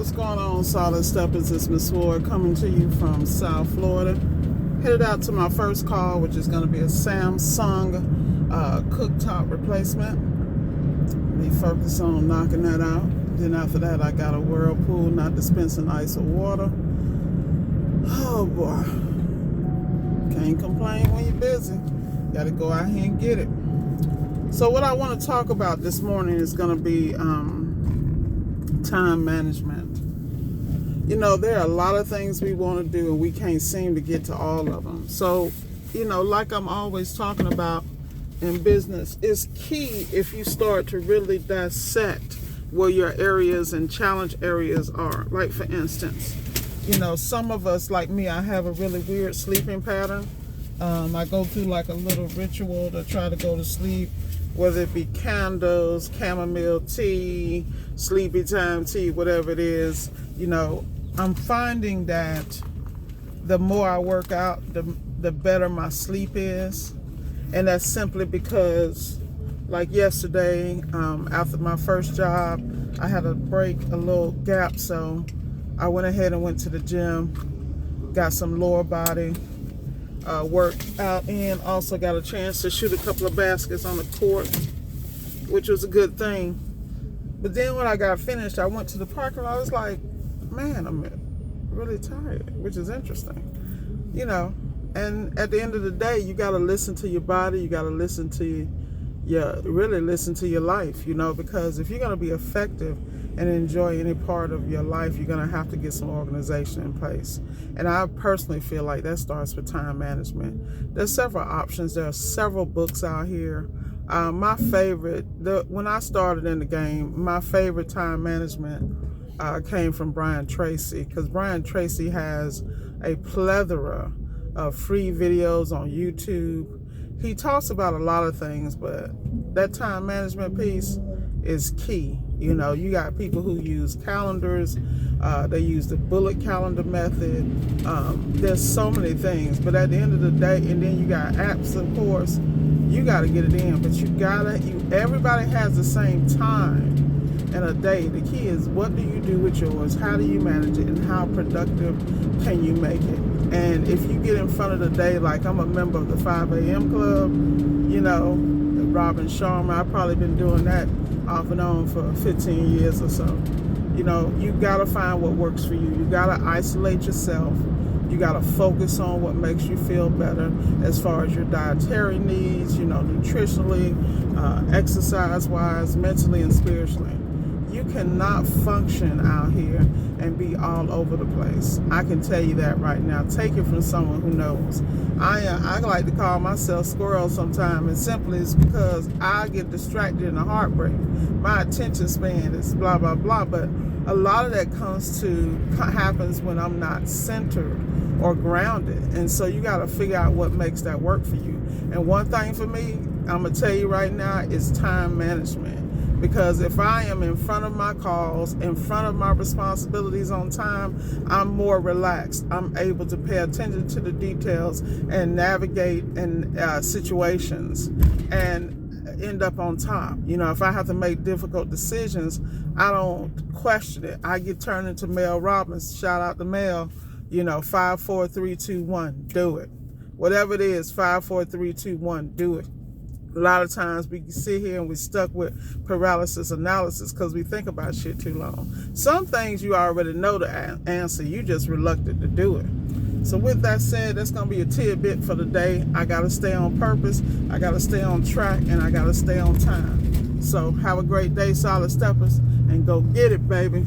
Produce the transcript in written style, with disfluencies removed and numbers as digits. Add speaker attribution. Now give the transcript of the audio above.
Speaker 1: What's going on, Solid Steppers? It's Miss Ward coming to you from South Florida. Headed out to my first call, which is going to be a Samsung cooktop replacement. Be focused on knocking that out. Then after that, I got a Whirlpool, not dispensing ice or water. Oh boy, can't complain when you're busy. Got to go out here and get it. So what I want to talk about this morning is going to be time management. You know, there are a lot of things we want to do and we can't seem to get to all of them. So, you know, like I'm always talking about in business, it's key if you start to really dissect where your areas and challenge areas are. Like for instance, you know, some of us, like me, I have a really weird sleeping pattern. I go through like a little ritual to try to go to sleep, whether it be candles, chamomile tea, sleepy time tea, whatever it is. You know, I'm finding that the more I work out, the better my sleep is. And that's simply because, like yesterday, after my first job, I had a break, a little gap, so I went ahead and went to the gym, got some lower body work out, and also got a chance to shoot a couple of baskets on the court, which was a good thing. But then when I got finished, I went to the park and I was like, man, I'm really tired, which is interesting, you know. And at the end of the day, you got to listen to your body. You got to listen to really listen to your life, you know, because if you're going to be effective and enjoy any part of your life, you're going to have to get some organization in place. And I personally feel like that starts with time management. There's several options. There are several books out here. My favorite, when I started in the game, my favorite time management came from Brian Tracy, because Brian Tracy has a plethora of free videos on YouTube. He talks about a lot of things, but that time management piece is key. You know, you got people who use calendars, they use the bullet calendar method. There's so many things, but at the end of the day, and then you got apps, of course, you got to get it in, but everybody has the same time in a day. The key is, what do you do with yours? How do you manage it? And how productive can you make it? And if you get in front of the day, like I'm a member of the 5 a.m. club, you know, Robin Sharma, I've probably been doing that off and on for 15 years or so. You know, you got to find what works for you. You got to isolate yourself. You got to focus on what makes you feel better as far as your dietary needs, you know, nutritionally, exercise-wise, mentally, and spiritually. You cannot function out here and be all over the place. I can tell you that right now. Take it from someone who knows. I like to call myself squirrel sometimes, and simply it's because I get distracted in a heartbreak. My attention span is blah, blah, blah, but a lot of that happens when I'm not centered or grounded. And so you got to figure out what makes that work for you. And one thing for me, I'm going to tell you right now, is time management. Because if I am in front of my calls, in front of my responsibilities on time, I'm more relaxed. I'm able to pay attention to the details and navigate in situations and end up on top. You know, if I have to make difficult decisions, I don't question it. I get turned into Mel Robbins. Shout out to Mel. You know, 5, 4, 3, 2, 1, do it. Whatever it is, 5, 4, 3, 2, 1, do it. A lot of times we sit here and we're stuck with paralysis analysis because we think about shit too long. Some things you already know the answer, you just reluctant to do it. So with that said, that's going to be a tidbit for the day. I got to stay on purpose, I got to stay on track, and I got to stay on time. So have a great day, Solid Steppers, and go get it, baby.